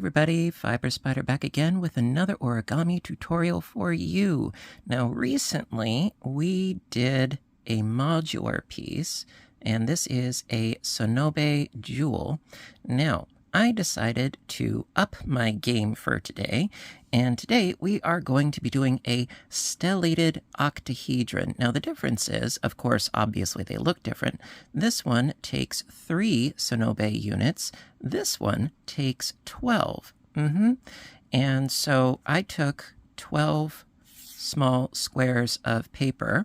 everybody, Fiber Spider back again with another origami tutorial for you. Now recently we did a modular piece, and this is a Sonobe jewel. Now I decided to up my game for today, and today we are going to be doing a Stellated Octahedron. Now the difference is, of course, obviously they look different. This one takes 3 Sonobe units. This one takes 12. And so I took 12 small squares of paper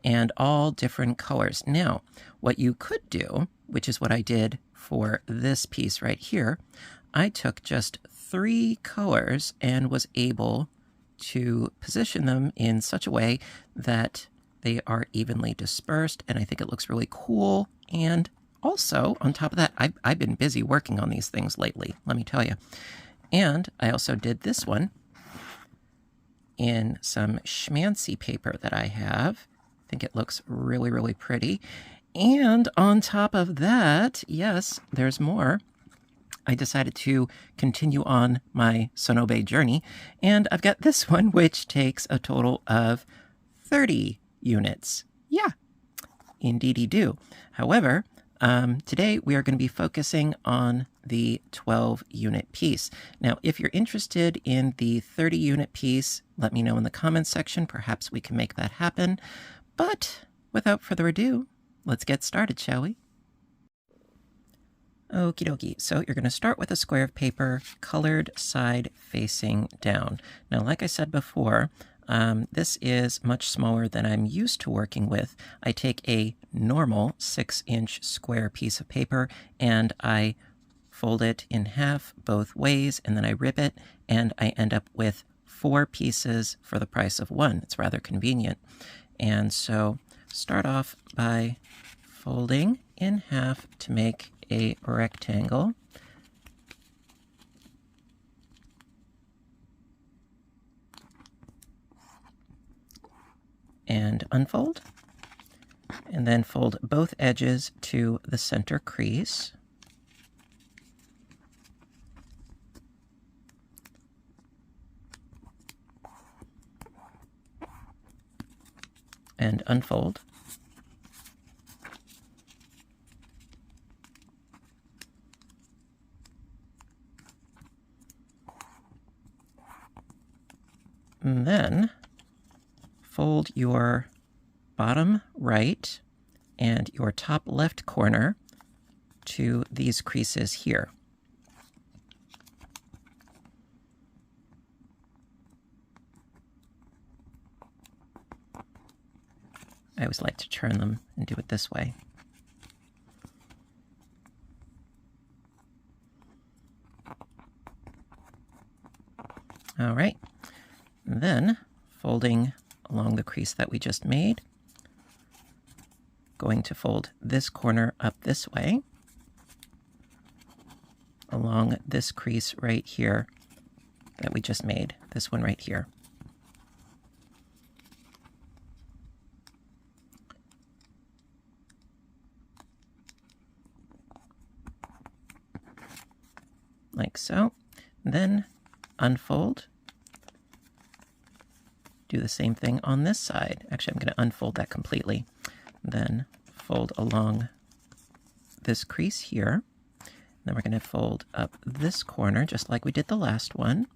and all different colors. Now, what you could do, which is what I did for this piece right here, I took just 3 colors and was able to position them in such a way that they are evenly dispersed, and I think it looks really cool. And also, on top of that, I've been busy working on these things lately, let me tell you. And I also did this one in some schmancy paper that I have. I think it looks really, really pretty. And on top of that, yes, there's more. I decided to continue on my Sonobe journey, and I've got this one, which takes a total of 30 units. Yeah, indeedy do. However, today we are going to be focusing on the 12-unit piece. Now, if you're interested in the 30-unit piece, let me know in the comments section. Perhaps we can make that happen. But without further ado, let's get started, shall we? Okie dokie. So you're going to start with a square of paper, colored side facing down. Now, like I said before, this is much smaller than I'm used to working with. I take a normal 6-inch square piece of paper and I fold it in half both ways, and then I rip it, and I end up with 4 pieces for the price of 1. It's rather convenient. And so start off by folding in half to make a rectangle. And unfold. And then fold both edges to the center crease. And unfold. And then fold your bottom right and your top left corner to these creases here. I always like to turn them and do it this way. All right. Then, folding along the crease that we just made, going to fold this corner up this way, along this crease right here that we just made, this one right here. Like so. Then unfold. Do the same thing on this side. Actually, I'm going to unfold that completely. Then fold along this crease here. Then we're going to fold up this corner just like we did the last one.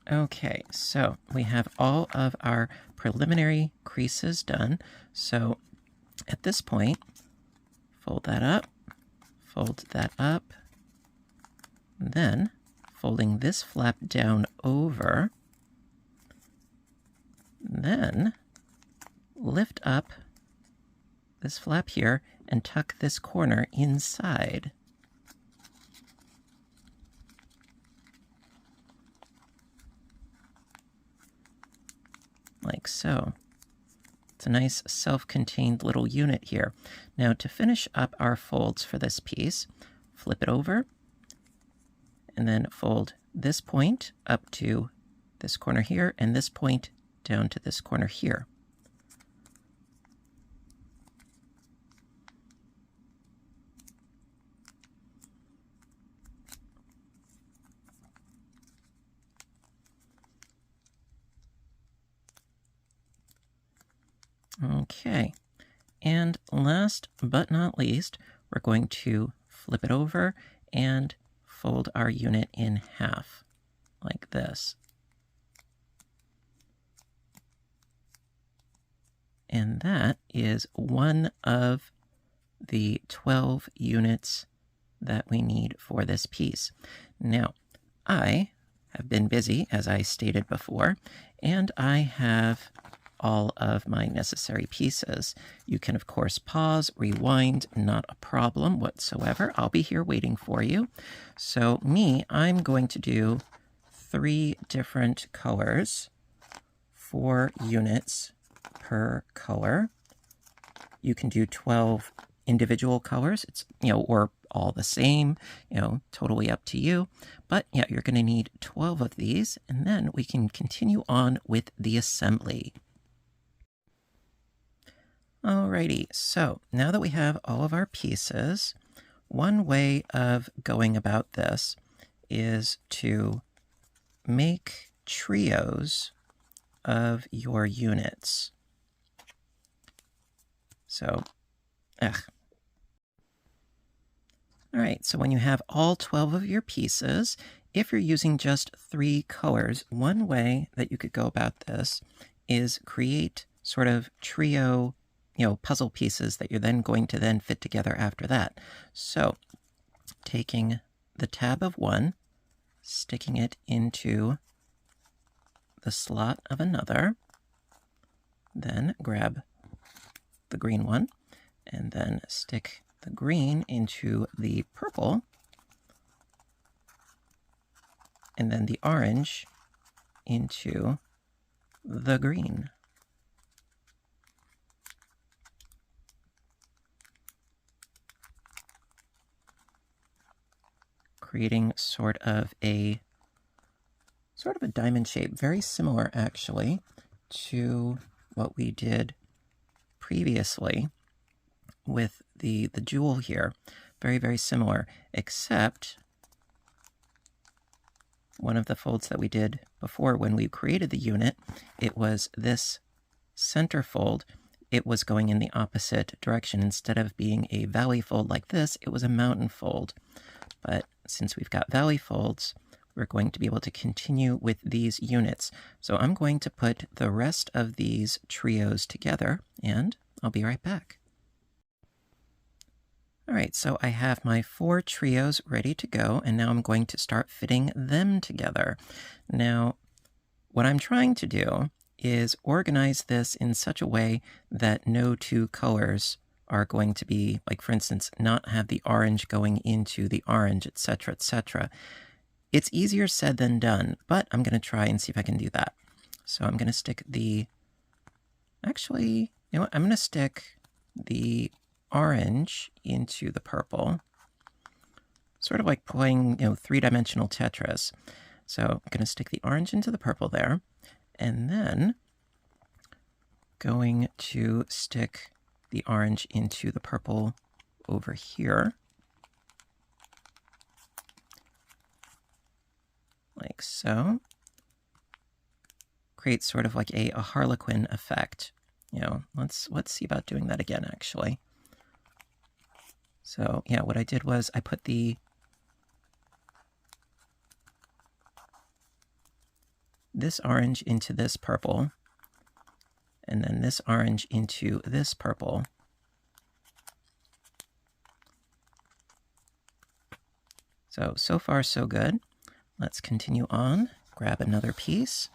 Okay, so we have all of our preliminary creases done. So at this point, fold that up, fold that up, then folding this flap down over, then lift up this flap here and tuck this corner inside. Like so. It's a nice self-contained little unit here. Now to finish up our folds for this piece, flip it over and then fold this point up to this corner here and this point down to this corner here. Okay. And last but not least, we're going to flip it over and fold our unit in half, like this. And that is one of the 12 units that we need for this piece. Now, I have been busy, as I stated before, and I have all of my necessary pieces. You can, of course, pause, rewind, not a problem whatsoever. I'll be here waiting for you. So I'm going to do 3 different colors, 4 units per color. You can do 12 individual colors. It's, or all the same, totally up to you. But yeah, you're going to need 12 of these, and then we can continue on with the assembly. Alrighty, so now that we have all of our pieces, one way of going about this is to make trios of your units. So, Alright, so when you have all 12 of your pieces, if you're using just 3 colors, one way that you could go about this is create sort of trio, puzzle pieces that you're then going to then fit together after that. So, taking the tab of one, sticking it into the slot of another, then grab the green one, and then stick the green into the purple, and then the orange into the green. Creating sort of a diamond shape, very similar actually to what we did previously with the jewel here. Very, very similar, except one of the folds that we did before when we created the unit, it was this center fold. It was going in the opposite direction. Instead of being a valley fold like this, it was a mountain fold. But since we've got valley folds, we're going to be able to continue with these units. So I'm going to put the rest of these trios together, and I'll be right back. All right, so I have my 4 trios ready to go, and now I'm going to start fitting them together. Now, what I'm trying to do is organize this in such a way that no 2 colors are going to be, like for instance, not have the orange going into the orange, etc., etc. It's easier said than done, but I'm going to try and see if I can do that. So I'm going to stick actually, I'm going to stick the orange into the purple, sort of like playing, 3-dimensional Tetris. So I'm going to stick the orange into the purple there, and then going to stick the orange into the purple over here, like so. Create sort of like a harlequin effect. Let's see about doing that again, actually. So yeah, what I did was I put this orange into this purple, and then this orange into this purple. So far so good. Let's continue on, grab another piece,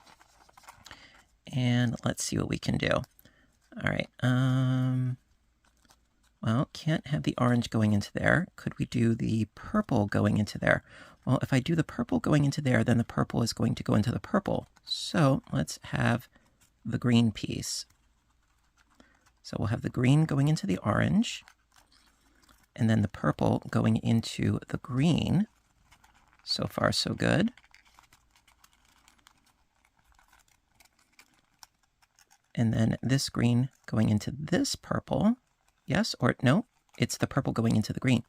and let's see what we can do. All right, well, can't have the orange going into there. Could we do the purple going into there? Well, if I do the purple going into there, then the purple is going to go into the purple. So let's have the green piece. So we'll have the green going into the orange, and then the purple going into the green. So far, so good. And then this green going into this purple. Yes, or no, it's the purple going into the green.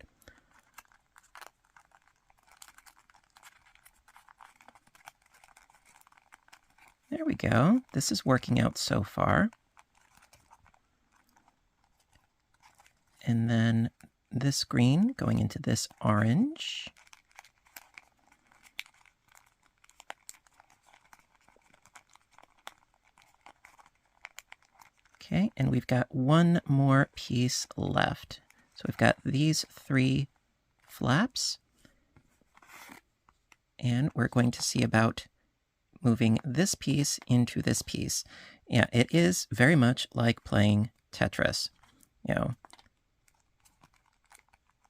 There we go. This is working out so far. and then this green going into this orange. Okay, and we've got one more piece left. So we've got these 3 flaps, and we're going to see about moving this piece into this piece. Yeah, it is very much like playing Tetris, you know.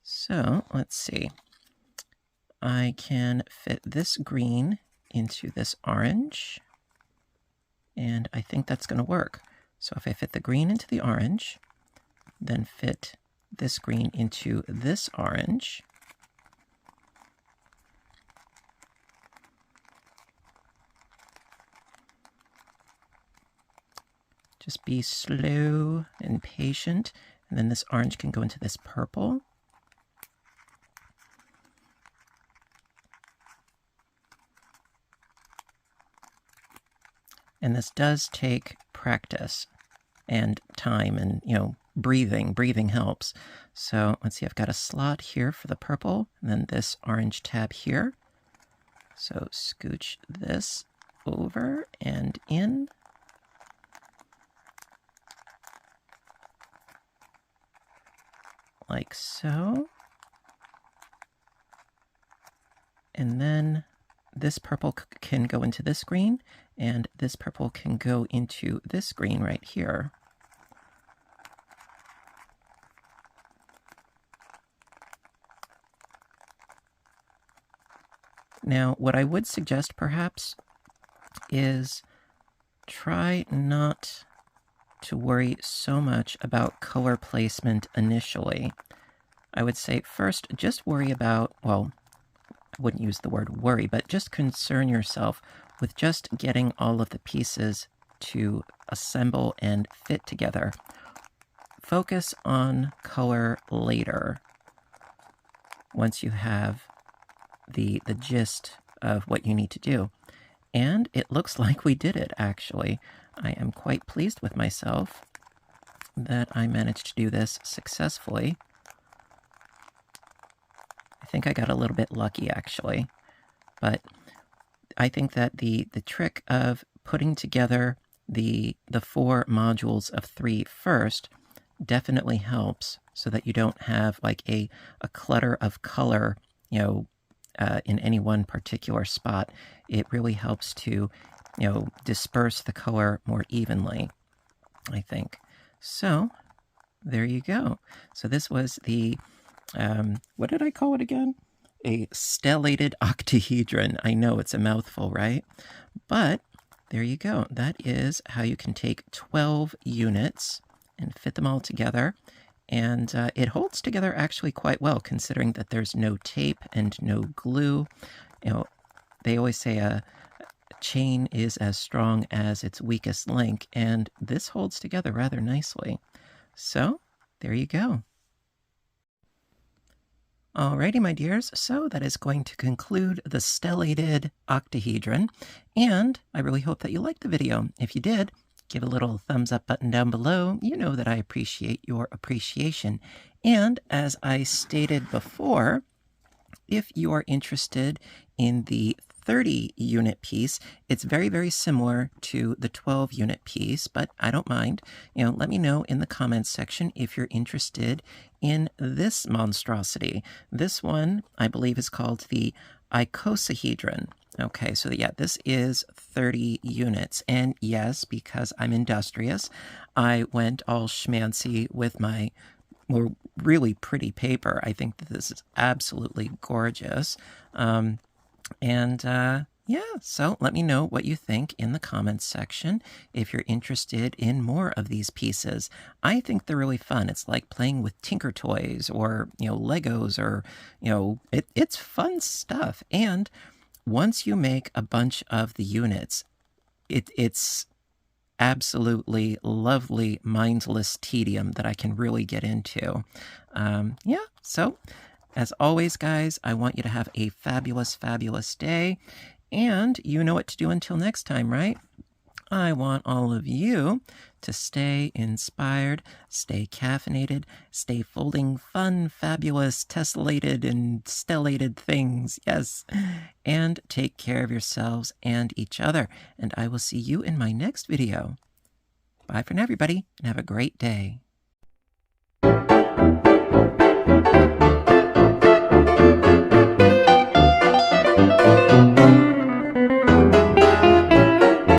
So let's see. I can fit this green into this orange, and I think that's going to work. So if I fit the green into the orange, then fit this green into this orange, just be slow and patient, and then this orange can go into this purple. And this does take practice and time and, you know, breathing. Breathing helps. So let's see, I've got a slot here for the purple, and then this orange tab here. So scooch this over and in. Like so. And then this purple can go into this green, and this purple can go into this green right here. Now, what I would suggest perhaps is try not to worry so much about color placement initially. I would say first, just worry about, well, I wouldn't use the word worry, but just concern yourself with just getting all of the pieces to assemble and fit together. Focus on color later, once you have the gist of what you need to do. And it looks like we did it, actually. I am quite pleased with myself that I managed to do this successfully. I think I got a little bit lucky, actually. But I think that the trick of putting together the 4 modules of 3 first definitely helps, so that you don't have like a clutter of color, you know, in any one particular spot. It really helps to, you know, disperse the color more evenly, I think. So there you go. So this was the, what did I call it again? A stellated octahedron. I know it's a mouthful, right? But there you go. That is how you can take 12 units and fit them all together. And it holds together actually quite well, considering that there's no tape and no glue. You know, they always say a chain is as strong as its weakest link, and this holds together rather nicely. So there you go. Alrighty, my dears, so that is going to conclude the stellated octahedron, and I really hope that you liked the video. If you did, give a little thumbs up button down below. You know that I appreciate your appreciation. And as I stated before, if you are interested in the 30-unit piece, it's very, very similar to the 12-unit piece, but I don't mind. You know, let me know in the comments section if you're interested in this monstrosity. This one, I believe, is called the icosahedron. Okay, so yeah, this is 30 units. And yes, because I'm industrious, I went all schmancy with my really pretty paper. I think that this is absolutely gorgeous. Yeah, so let me know what you think in the comments section if you're interested in more of these pieces. I think they're really fun. It's like playing with Tinker Toys or, you know, Legos, or, you know, it's fun stuff. And once you make a bunch of the units, it's absolutely lovely, mindless tedium that I can really get into. Yeah, so as always, guys, I want you to have a fabulous, fabulous day. And you know what to do until next time, right? I want all of you to stay inspired, stay caffeinated, stay folding fun, fabulous, tessellated, and stellated things. Yes. And take care of yourselves and each other. And I will see you in my next video. Bye for now, everybody, and have a great day.